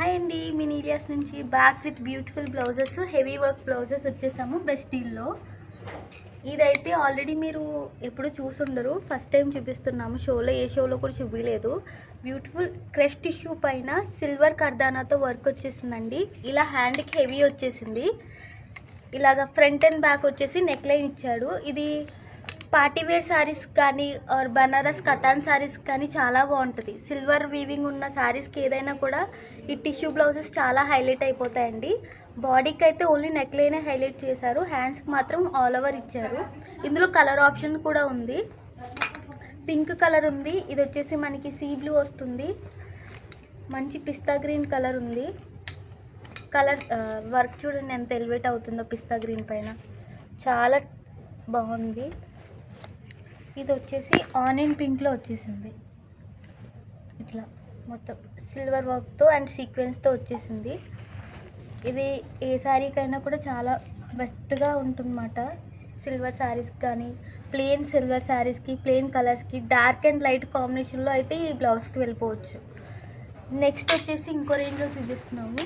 Hi అండి, mini areas నుంచి back with beautiful blouses, heavy work blouses వచ్చేసాము best డీల్లో. ఇదైతే ఆల్రెడీ మీరు ఎప్పుడు చూసుండరు, ఫస్ట్ టైం చూపిస్తున్నాము. షోలో ఏ షోలో కూడా చూపించలేదు. బ్యూటిఫుల్ క్రష్ టిష్యూ పైన సిల్వర్ కర్దానాతో వర్క్ వచ్చేసిందండి. ఇలా హ్యాండ్కి హెవీ వచ్చేసింది. ఇలాగ ఫ్రంట్ అండ్ బ్యాక్ వచ్చేసి నెక్ లైన్ ఇచ్చాడు. ఇది పార్టీవేర్ శారీస్ కానీ ఆర్ బనారస్ కతాన్ శారీస్ కానీ చాలా బాగుంటుంది. సిల్వర్ వీవింగ్ ఉన్న శారీస్కి ఏదైనా కూడా ఈ టిష్యూ బ్లౌజెస్ చాలా హైలైట్ అయిపోతాయండి. బాడీకి అయితే ఓన్లీ నెక్ లైనే హైలైట్ చేశారు, హ్యాండ్స్కి మాత్రం ఆల్ ఓవర్ ఇచ్చారు. ఇందులో కలర్ ఆప్షన్ కూడా ఉంది, పింక్ కలర్ ఉంది. ఇది వచ్చేసి మనకి సీ బ్లూ వస్తుంది, మంచి పిస్తా గ్రీన్ కలర్ ఉంది. కలర్ వర్క్ చూడండి ఎంత ఎలివేట్ అవుతుందో పిస్తా గ్రీన్ పైన, చాలా బాగుంది. ఇది వచ్చేసి ఆనియన్ పింక్లో వచ్చేసింది. ఇట్లా మొత్తం సిల్వర్ వర్క్తో అండ్ సీక్వెన్స్తో వచ్చేసింది. ఇది ఏ శారీకైనా కూడా చాలా బెస్ట్గా ఉంటుందన్నమాట. సిల్వర్ శారీస్కి కానీ ప్లెయిన్ సిల్వర్ శారీస్కి, ప్లెయిన్ కలర్స్కి, డార్క్ అండ్ లైట్ కాంబినేషన్లో అయితే ఈ బ్లౌజ్కి వెళ్ళిపోవచ్చు. నెక్స్ట్ వచ్చేసి ఇంకో రేంజ్లో చూపిస్తున్నాము.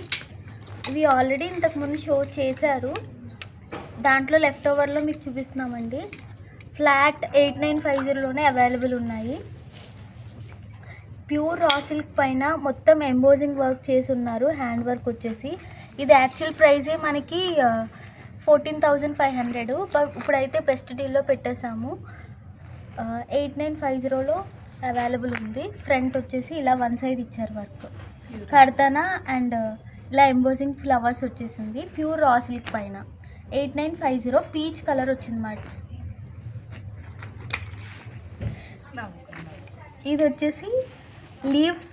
ఇవి ఆల్రెడీ ఇంతకుముందు షో చేశారు, దాంట్లో లెఫ్ట్ ఓవర్లో మీకు చూపిస్తున్నామండి. ఫ్లాట్ 8950లోనే అవైలబుల్ ఉన్నాయి. ప్యూర్ రా సిల్క్ పైన మొత్తం ఎంబోజింగ్ వర్క్ చేసి ఉన్నారు, హ్యాండ్ వర్క్ వచ్చేసి. ఇది యాక్చువల్ ప్రైజే మనకి 14,500, ఇప్పుడైతే బెస్ట్ డీల్లో పెట్టేసాము. 8950లో అవైలబుల్ ఉంది. ఫ్రంట్ వచ్చేసి ఇలా వన్ సైడ్ ఇచ్చారు వర్క్, కర్దానా అండ్ ఇలా ఎంబోజింగ్ ఫ్లవర్స్ వచ్చేసింది. ప్యూర్ రా సిల్క్ పైన 8950 పీచ్ కలర్ వచ్చింది మాట. ఇది వచ్చేసి లీఫ్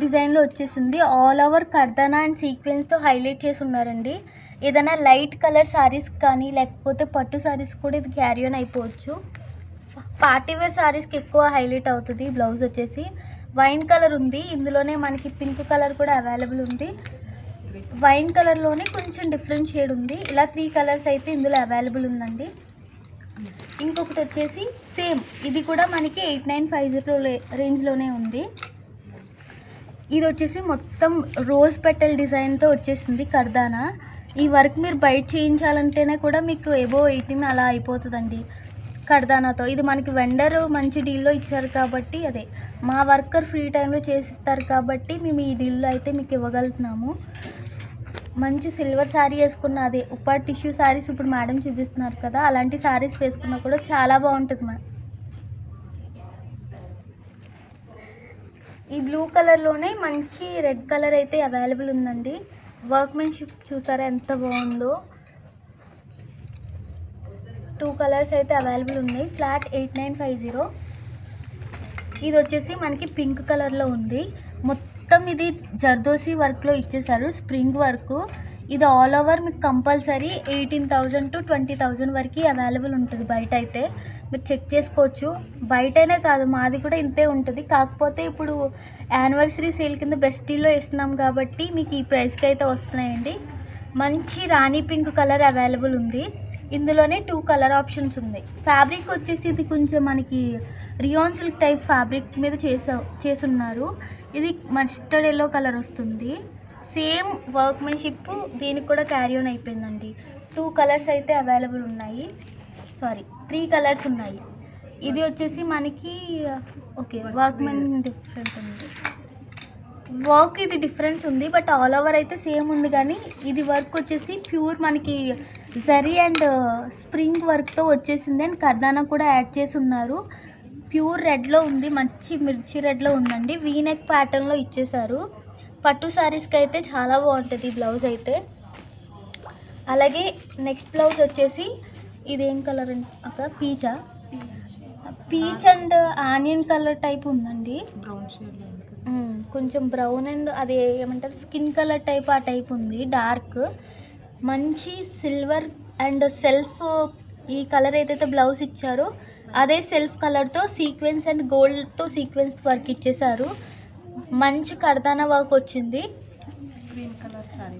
డిజైన్లో వచ్చేసింది. ఆల్ ఓవర్ కర్దానా అండ్ సీక్వెన్స్తో హైలైట్ చేసి ఉన్నారండి. ఏదైనా లైట్ కలర్ శారీస్ కానీ లేకపోతే పట్టు శారీస్ కూడా ఇది క్యారీ ఆన్ అయిపోవచ్చు. పార్టీవేర్ శారీస్కి ఎక్కువ హైలైట్ అవుతుంది. బ్లౌజ్ వచ్చేసి వైన్ కలర్ ఉంది, ఇందులోనే మనకి పింక్ కలర్ కూడా అవైలబుల్ ఉంది. వైన్ కలర్లోనే కొంచెం డిఫరెంట్ షేడ్ ఉంది. ఇలా 3 కలర్స్ అయితే ఇందులో అవైలబుల్ ఉందండి. ఇంకొకటి వచ్చేసి సేమ్, ఇది కూడా మనకి 8950 రేంజ్లోనే ఉంది. ఇది వచ్చేసి మొత్తం రోజ్ పెటల్ డిజైన్తో వచ్చేసింది కర్దానా. ఈ వర్క్ మీరు బయట చేయించాలంటేనే కూడా మీకు ఎబో 18 అలా అయిపోతుందండి కర్దానాతో. ఇది మనకి వెండర్ మంచి డీల్లో ఇచ్చారు కాబట్టి, అదే మా వర్కర్ ఫ్రీ టైంలో చేసిస్తారు కాబట్టి మేము ఈ డీల్లో అయితే మీకు ఇవ్వగలుగుతున్నాము. మంచి సిల్వర్ శారీ వేసుకున్న, అదే ఉప్పర్ టిష్యూ శారీస్ ఇప్పుడు మేడం చూపిస్తున్నారు కదా, అలాంటి శారీస్ వేసుకున్నా కూడా చాలా బాగుంటుంది మేడం. ఈ బ్లూ కలర్లోనే మంచి రెడ్ కలర్ అయితే అవైలబుల్ ఉందండి. వర్క్మెన్షిప్ చూసారా ఎంత బాగుందో. 2 కలర్స్ అయితే అవైలబుల్ ఉన్నాయి. ఫ్లాట్ 8950. ఇది వచ్చేసి మనకి పింక్ కలర్లో ఉంది. మొత్తం ఇది జర్దోసి వర్క్లో ఇచ్చేసారు, స్ప్రింగ్ వర్క్. ఇది ఆల్ ఓవర్ మీకు కంపల్సరీ 18,000 to 20,000 వరకు అవైలబుల్ ఉంటుంది. బయట అయితే మీరు చెక్ చేసుకోవచ్చు. బయటనే కాదు, మాది కూడా ఇంతే ఉంటుంది. కాకపోతే ఇప్పుడు యానివర్సరీ సేల్ కింద బెస్ట్ డీల్లో ఇస్తున్నాం కాబట్టి మీకు ఈ ప్రైస్కి అయితే వస్తున్నాయండి. మంచి రాణి పింక్ కలర్ అవైలబుల్ ఉంది. ఇందులోనే 2 కలర్ ఆప్షన్స్ ఉన్నాయి. ఫ్యాబ్రిక్ వచ్చేసి ఇది కొంచెం మనకి రియాన్ సిల్క్ టైప్ ఫ్యాబ్రిక్ మీద చేసున్నారు. ఇది మస్టర్డ్ ఎల్లో కలర్ వస్తుంది. సేమ్ వర్క్మెన్షిప్ దీనికి కూడా క్యారీ ఆన్ అయిపోయిందండి. 2 కలర్స్ అయితే అవైలబుల్ ఉన్నాయి, 3 కలర్స్ ఉన్నాయి. ఇది వచ్చేసి మనకి ఓకే వర్క్మెన్ డిఫరెంట్ ఉంది, వర్క్ ఇది డిఫరెన్స్ ఉంది, బట్ ఆల్ ఓవర్ అయితే సేమ్ ఉంది. కానీ ఇది వర్క్ వచ్చేసి ప్యూర్ మనకి జరీ అండ్ స్ప్రింగ్ వర్క్తో వచ్చేసింది. అండ్ కర్దానా కూడా యాడ్ చేసి ఉన్నారు. ప్యూర్ రెడ్లో ఉంది, మంచి మిర్చి రెడ్లో ఉందండి. వీనెక్ ప్యాటర్న్లో ఇచ్చేసారు. పట్టు శారీస్కి అయితే చాలా బాగుంటుంది ఈ బ్లౌజ్ అయితే. అలాగే నెక్స్ట్ బ్లౌజ్ వచ్చేసి ఇదేం కలర్ అక్క, peach and onion colour type ఉందండి. బ్రౌన్ షేడ్ కొంచెం బ్రౌన్ అండ్ అదే ఏమంటారు స్కిన్ కలర్ టైప్, ఆ టైప్ ఉంది. డార్క్ మంచి సిల్వర్ అండ్ సెల్ఫ్ ఈ కలర్ ఏదైతే బ్లౌజ్ ఇచ్చారో అదే సెల్ఫ్ కలర్తో సీక్వెన్స్ అండ్ గోల్డ్తో సీక్వెన్స్ వర్క్ ఇచ్చేసారు. మంచి కర్దానా వర్క్ వచ్చింది. Cream colour sorry,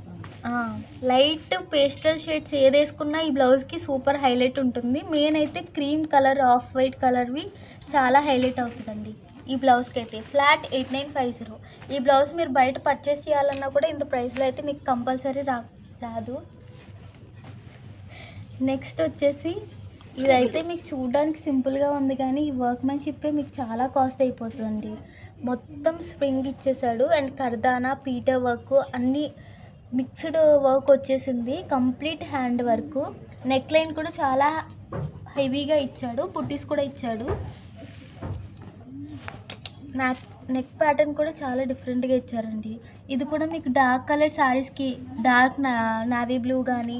light pastel shades ఏది వేసుకున్నా ఈ బ్లౌజ్కి సూపర్ హైలైట్ ఉంటుంది. మెయిన్ అయితే క్రీమ్ కలర్, ఆఫ్ వైట్ కలర్వి చాలా హైలైట్ అవుతుందండి. ఈ బ్లౌజ్కి అయితే ఫ్లాట్ 8950. ఈ బ్లౌజ్ మీరు బయట పర్చేస్ చేయాలన్నా కూడా ఇంత ప్రైస్లో అయితే మీకు కంపల్సరీ రాదు. నెక్స్ట్ వచ్చేసి ఇదైతే మీకు చూడడానికి సింపుల్గా ఉంది కానీ ఈ వర్క్మెన్షిప్పే మీకు చాలా కాస్ట్ అయిపోతుంది. మొత్తం స్ప్రింగ్ ఇచ్చేసాడు అండ్ కర్దానా పీటర్ వర్క్ అన్నీ మిక్స్డ్ వర్క్ వచ్చేసింది. Complete hand work. Neck line కూడా చాలా హెవీగా ఇచ్చాడు, పుట్టీస్ కూడా ఇచ్చాడు. నెక్ ప్యాటర్న్ కూడా చాలా డిఫరెంట్గా ఇచ్చారండి. ఇది కూడా మీకు డార్క్ కలర్ శారీస్కి డార్క్ నావీ బ్లూ కానీ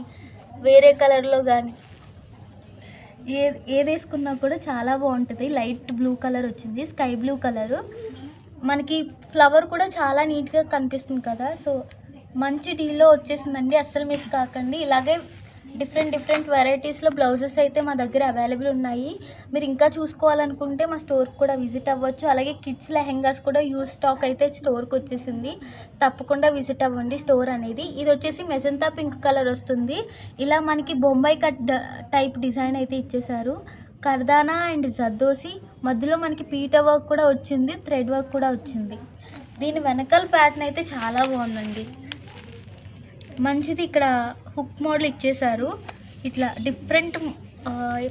వేరే కలర్లో కానీ ఏది వేసుకున్నా కూడా చాలా బాగుంటుంది. లైట్ బ్లూ కలర్ వచ్చింది, స్కై బ్లూ కలరు. మనకి ఫ్లవర్ కూడా చాలా నీట్గా కనిపిస్తుంది కదా. సో మంచి డీల్లో వచ్చేసిందండి, అస్సలు మిస్ కాకండి. ఇలాగే డిఫరెంట్ వెరైటీస్లో బ్లౌజెస్ అయితే మా దగ్గర అవైలబుల్ ఉన్నాయి. మీరు ఇంకా చూసుకోవాలనుకుంటే మా స్టోర్కి కూడా విజిట్ అవ్వచ్చు. అలాగే కిడ్స్ లెహెంగాస్ కూడా యూజ్ స్టాక్ అయితే స్టోర్కి వచ్చేసింది, తప్పకుండా విజిట్ అవ్వండి స్టోర్ అనేది. ఇది వచ్చేసి మెజంతా పింక్ కలర్ వస్తుంది. ఇలా మనకి బొంబాయి కట్ టైప్ డిజైన్ అయితే ఇచ్చేసారు. కర్దానా అండ్ జర్దోసి మధ్యలో మనకి పీటర్ వర్క్ కూడా వచ్చింది, థ్రెడ్ వర్క్ కూడా వచ్చింది. దీని వెనకాల ప్యాటర్న్ అయితే చాలా బాగుందండి, మంచిది. ఇక్కడ హుక్ మోడల్ ఇచ్చేసారు. ఇట్లా డిఫరెంట్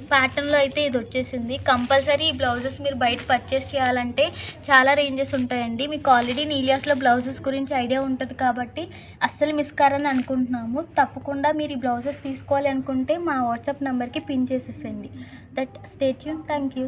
ప్యాటర్న్లో అయితే ఇది వచ్చేసింది. కంపల్సరీ ఈ బ్లౌజెస్ మీరు బయట పర్చేస్ చేయాలంటే చాలా రేంజెస్ ఉంటాయండి. మీకు ఆల్రెడీ నీలియాస్లో బ్లౌజెస్ గురించి ఐడియా ఉంటుంది కాబట్టి అస్సలు మిస్ కారని అనుకుంటున్నాము. తప్పకుండా మీరు ఈ బ్లౌజెస్ తీసుకోవాలి అనుకుంటే మా వాట్సాప్ నెంబర్కి పిన్ చేసేసేయండి. That stay tune. Thank you.